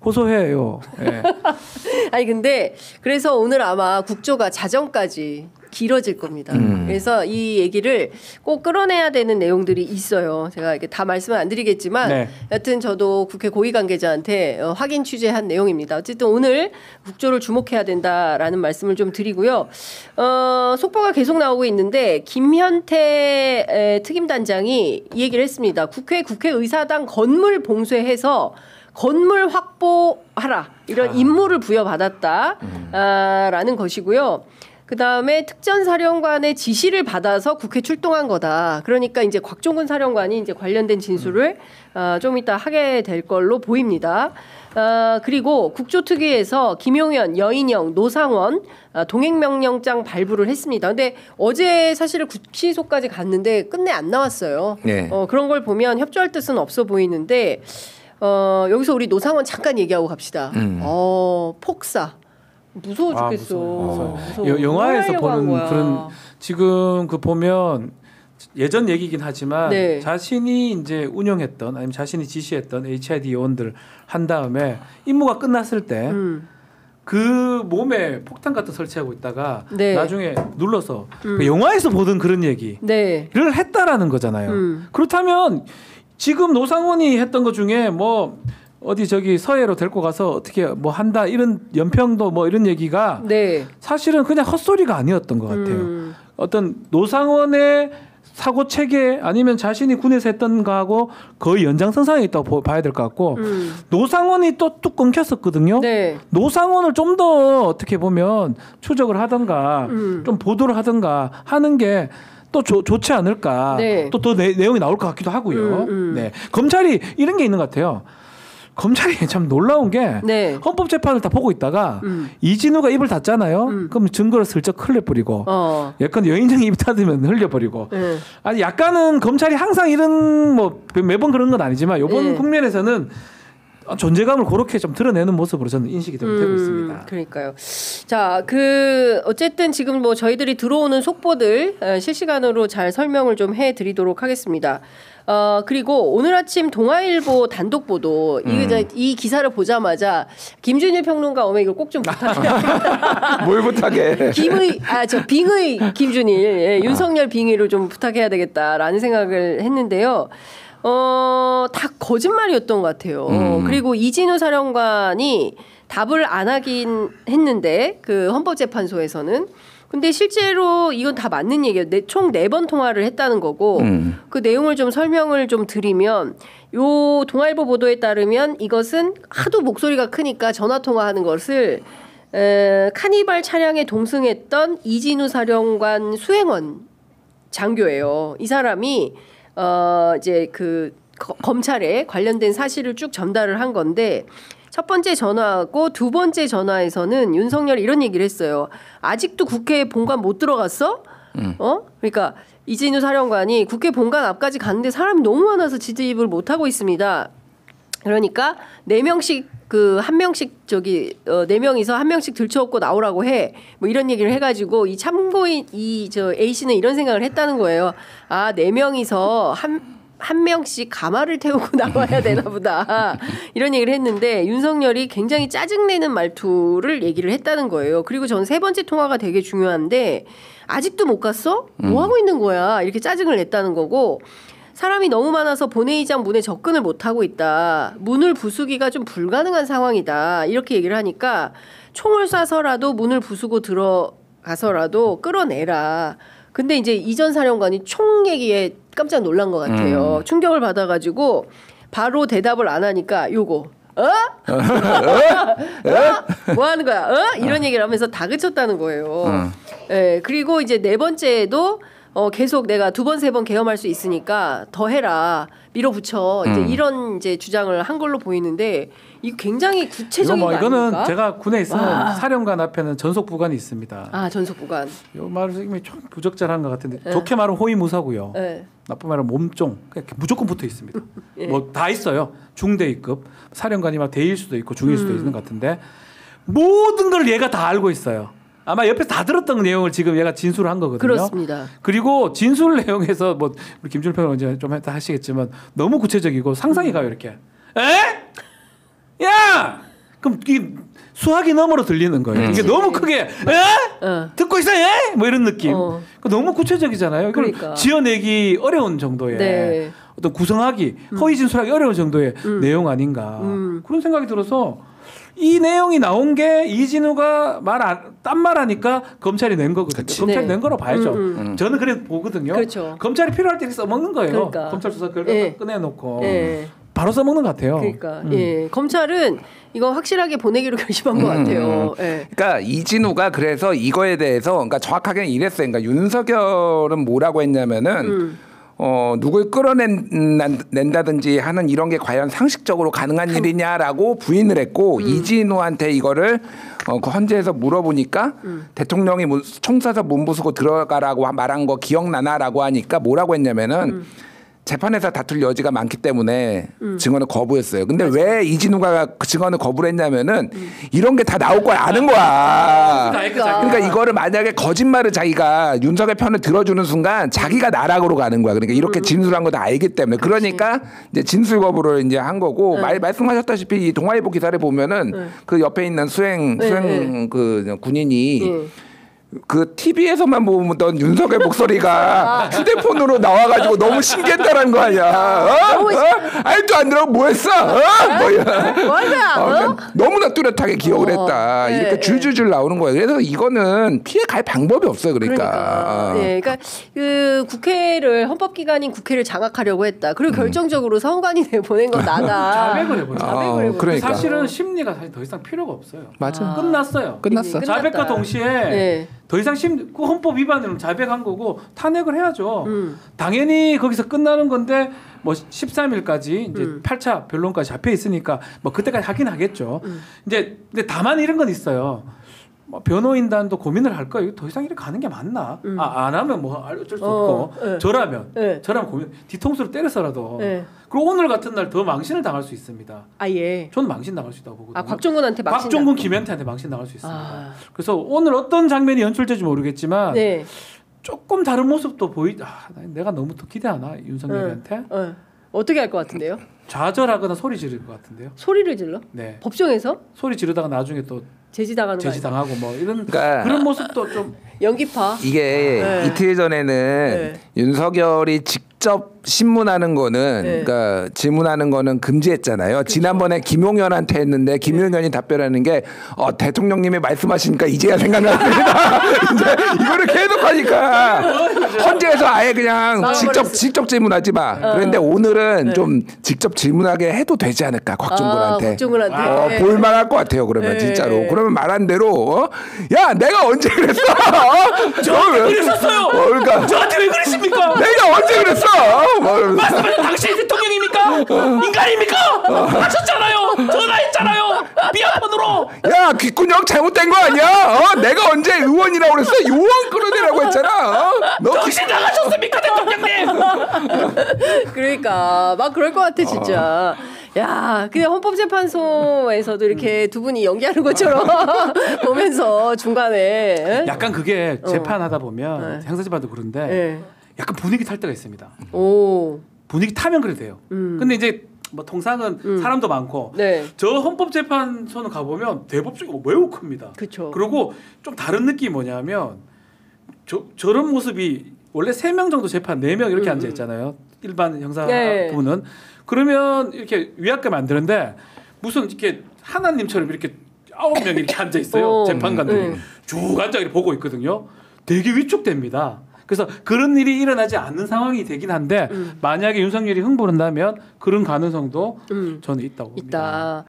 고소해요. 네. 아니 근데 그래서 오늘 아마 국조가 자정까지 길어질 겁니다. 그래서 이 얘기를 꼭 끌어내야 되는 내용들이 있어요. 제가 이렇게 다 말씀을 안 드리겠지만 네. 여튼 저도 국회 고위 관계자한테 확인 취재한 내용입니다. 어쨌든 오늘 국조를 주목해야 된다라는 말씀을 좀 드리고요. 속보가 계속 나오고 있는데 김현태 특임단장이 이 얘기를 했습니다. 국회의사당 건물 봉쇄해서 건물 확보하라 이런 임무를 부여받았다라는 것이고요. 그다음에 특전사령관의 지시를 받아서 국회 출동한 거다. 그러니까 이제 곽종근 사령관이 이제 관련된 진술을 좀 이따 하게 될 걸로 보입니다. 그리고 국조특위에서 김용현, 여인영, 노상원 동행명령장 발부를 했습니다. 근데 어제 사실은 구치소까지 갔는데 끝내 안 나왔어요. 네. 그런 걸 보면 협조할 뜻은 없어 보이는데 여기서 우리 노상원 잠깐 얘기하고 갑시다. 폭사. 무서워 죽겠어. 무서워. 영화에서 보는 그런 지금 그 보면 예전 얘기긴 하지만 네. 자신이 이제 운영했던 아니면 자신이 지시했던 HID 요원들 한 다음에 임무가 끝났을 때 그 몸에 폭탄 같은 설치하고 있다가 네. 나중에 눌러서 그 영화에서 보던 그런 얘기를 네. 했다라는 거잖아요. 그렇다면 지금 노상원이 했던 것 중에 뭐 어디 저기 서해로 데리고 가서 어떻게 뭐 한다 이런 연평도 뭐 이런 얘기가 네. 사실은 그냥 헛소리가 아니었던 것 같아요. 어떤 노상원의 사고 체계 아니면 자신이 군에서 했던 거하고 거의 연장선상에 있다고 봐야 될 것 같고 노상원이 또 뚝 끊겼었거든요. 네. 노상원을 좀 더 어떻게 보면 추적을 하든가 좀 보도를 하든가 하는 게 또 좋지 않을까. 네. 또 더 내용이 나올 것 같기도 하고요. 네. 검찰이 이런 게 있는 것 같아요. 검찰이 참 놀라운 게 네. 헌법재판을 다 보고 있다가 이진우가 입을 닫잖아요. 그럼 증거를 슬쩍 흘려버리고 약간 여인정이 입 닫으면 흘려버리고 아니 약간은 검찰이 항상 이런 뭐 매번 그런 건 아니지만 이번 국면에서는 존재감을 그렇게 좀 드러내는 모습으로 저는 인식이 되고 있습니다. 그러니까요. 자, 어쨌든 지금 뭐 저희들이 들어오는 속보들 실시간으로 잘 설명을 좀 해드리도록 하겠습니다. 그리고 오늘 아침 동아일보 단독 보도 이 기사를 보자마자 김준일 평론가 오면 이거 꼭 좀 부탁해요. 뭘 부탁해? 빙의 김준일, 윤석열 빙의를 좀 부탁해야 되겠다라는 생각을 했는데요. 다 거짓말이었던 것 같아요. 그리고 이진우 사령관이 답을 안 하긴 했는데 그 헌법재판소에서는 근데 실제로 이건 다 맞는 얘기예요. 총 4번 통화를 했다는 거고 그 내용을 좀 설명을 좀 드리면 요 동아일보 보도에 따르면 이것은 하도 목소리가 크니까 전화 통화하는 것을 카니발 차량에 동승했던 이진우 사령관 수행원 장교예요. 이 사람이 이제 검찰에 관련된 사실을 쭉 전달을 한 건데 첫 번째 전화하고 두 번째 전화에서는 윤석열이 이런 얘기를 했어요. 아직도 국회 본관 못 들어갔어? 그러니까 이진우 사령관이 국회 본관 앞까지 갔는데 사람이 너무 많아서 진입을 못 하고 있습니다. 그러니까 4명씩 한 명씩 4명이서 한 명씩 들쳐업고 나오라고 해. 뭐 이런 얘기를 해가지고 이 참고인 A 씨는 이런 생각을 했다는 거예요. 4명이서 한 명씩 가마를 태우고 나와야 되나 보다. 이런 얘기를 했는데 윤석열이 굉장히 짜증내는 말투를 얘기를 했다는 거예요. 그리고 전 3번째 통화가 되게 중요한데 아직도 못 갔어? 뭐 하고 있는 거야? 이렇게 짜증을 냈다는 거고 사람이 너무 많아서 본회의장 문에 접근을 못하고 있다. 문을 부수기가 좀 불가능한 상황이다. 이렇게 얘기를 하니까 총을 쏴서라도 문을 부수고 들어가서라도 끌어내라. 근데 이제 이전 사령관이 총 얘기에 깜짝 놀란 것 같아요. 충격을 받아가지고 바로 대답을 안 하니까 요거 뭐 하는 거야? 이런 얘기를 하면서 다그쳤다는 거예요. 네, 그리고 이제 4번째에도 계속 내가 2번, 3번 계엄할 수 있으니까 더 해라. 밀어붙여. 이제 이런 이제 주장을 한 걸로 보이는데 이거 굉장히 구체적인 거 이거는 아닙니까? 제가 군에 있으면 사령관 앞에는 전속 부관이 있습니다. 전속 부관. 이 말이 좀 부적절한 것 같은데 좋게 말하면 호위무사고요. 나쁜 말은 몸종. 그냥 무조건 붙어 있습니다. 뭐 다 있어요. 중대위급 사령관이 막 대일 수도 있고 중일 수도 있는 것 같은데 모든 걸 얘가 다 알고 있어요. 아마 옆에서 다 들었던 내용을 지금 얘가 진술을 한 거거든요. 그렇습니다. 그리고 진술 내용에서 뭐 우리 김준일 평론가 좀 하시겠지만 너무 구체적이고 상상이 가요 이렇게. 에? 야! 그럼 이 수화기 너머로 들리는 거예요. 이게 너무 크게 듣고 있어, 뭐 이런 느낌. 너무 구체적이잖아요. 그러니까. 지어내기 어려운 정도의 네. 어떤 구성하기, 허위진술하기 어려운 정도의 내용 아닌가 그런 생각이 들어서 이 내용이 나온 게 이진우가 딴 말하니까 검찰이 낸 거거든요. 그치. 검찰이 네. 낸 거로 봐야죠. 저는 그래 보거든요. 그렇죠. 검찰이 필요할 때 써먹는 거예요. 그러니까. 검찰 수사 결과 꺼내놓고 바로 써먹는 것 같아요. 그러니까 검찰은 이거 확실하게 보내기로 결심한 것 같아요. 예. 그러니까 이진우가 그래서 이거에 대해서 그러니까 정확하게 이랬어요. 그러니까 윤석열은 뭐라고 했냐면은 누굴 끌어낸다든지 하는 이런 게 과연 상식적으로 가능한 일이냐라고 부인을 했고 이진우한테 이거를 그 헌재에서 물어보니까 대통령이 총사서 문부수고 들어가라고 말한 거 기억나나라고 하니까 뭐라고 했냐면은 재판에서 다툴 여지가 많기 때문에 증언을 거부했어요. 근데 왜 이진우가 그 증언을 거부를 했냐면은 이런 게 다 나올 거야 아는 거야. 그러니까 이거를 만약에 거짓말을 자기가 윤석열 편을 들어주는 순간 자기가 나락으로 가는 거야. 그러니까 이렇게 진술한 거 다 알기 때문에 그러니까 이제 진술 거부를 이제 한 거고 말씀하셨다시피 이 동아일보 기사를 보면은 그 옆에 있는 수행 그 군인이 그 TV에서만 보던 윤석열 목소리가 휴대폰으로 나와가지고 너무 신기했다는 거 아니야? 알도 안 들어 뭐 했어? 뭐야? 너무나 뚜렷하게 기억을 했다. 이렇게 줄줄줄 나오는 거예요. 그래서 이거는 피해 갈 방법이 없어요. 그러니까. 그러니까 그 국회를 헌법기관인 국회를 장악하려고 했다. 그리고 결정적으로 선관위 보낸 건 나다. 자백을 해버려. 그러니까. 사실은 심리가 사실 더 이상 필요가 없어요. 맞아. 끝났어요. 끝났어. 자백과 동시에 더 이상 그 헌법 위반으로 자백한 거고 탄핵을 해야죠. 당연히 거기서 끝나는 건데 뭐 13일까지 이제 8차 변론까지 잡혀 있으니까 뭐 그때까지 하긴 하겠죠. 이제 근데 다만 이런 건 있어요. 뭐 변호인단도 고민을 할 거예요. 더 이상 이렇게 가는 게 맞나? 안 하면 뭐 어쩔 수 없고 저라면 고민 뒤통수로 때려서라도 그리고 오늘 같은 날 더 망신을 당할 수 있습니다. 저는 망신 당할 수 있다고 보거든요. 곽종근한테 망신. 곽종근 김현태한테 망신 당할 수 있습니다. 그래서 오늘 어떤 장면이 연출될지 모르겠지만 조금 다른 모습도 내가 너무 더 기대하나 윤석열한테? 어떻게 할 것 같은데요? 좌절하거나 소리 지를 것 같은데요. 소리를 질러? 네. 법정에서? 소리 지르다가 나중에 또 제지당하고 뭐 이런 그러니까 그런 모습도 좀 연기파. 이게 이틀 전에는 윤석열이 직접 신문하는 거는 그러니까 질문하는 거는 금지했잖아요. 그렇죠. 지난번에 김용현한테 했는데 김용현이 답변하는 게 대통령님이 말씀하시니까 이제야 생각납니다. 이제 이거를 계속 하니까 헌재에서 아예 그냥 직접 질문하지 마. 그런데 오늘은 좀 직접 질문하게 해도 되지 않을까 곽종근한테. 볼만할 것 같아요. 그러면 진짜로. 그러면 말한 대로 야 내가 언제 그랬어? 저한테 그랬었어요. 그러니까 저한테 왜 그러십니까? 내가 언제 그랬어? 말씀하신 당신이 대통령입니까? 인간입니까? 하셨잖아요. 전화했잖아요. 비아폰으로. 야 귓구녕 잘못된 거 아니야? 내가 언제 의원이라고 그랬어? 요원 끌어내라고 했잖아. 너 정신 나가셨습니까 대통령님? 그러니까 막 그럴 것 같아 진짜. 야, 그냥 헌법재판소에서도 이렇게 두 분이 연기하는 것처럼 보면서 중간에 약간 그게 재판하다 보면 형사재판도 그런데 약간 분위기 탈 때가 있습니다. 분위기 타면 그래 돼요. 근데 이제 뭐 통상은 사람도 많고 저 헌법재판소는 가보면 대법정이 매우 큽니다. 그쵸. 그리고 좀 다른 느낌이 뭐냐면 저런 모습이 원래 3명 정도 재판 4명 이렇게 앉아 있잖아요. 일반 형사부는 그러면 이렇게 위압감 만드는데 무슨 이렇게 하나님처럼 이렇게 9명 이렇게 앉아 있어요. 재판관들이 쭉 앉아 이렇게 보고 있거든요. 되게 위축됩니다. 그래서 그런 일이 일어나지 않는 상황이 되긴 한데 만약에 윤석열이 흥분한다면 그런 가능성도 저는 있다고 봅니다.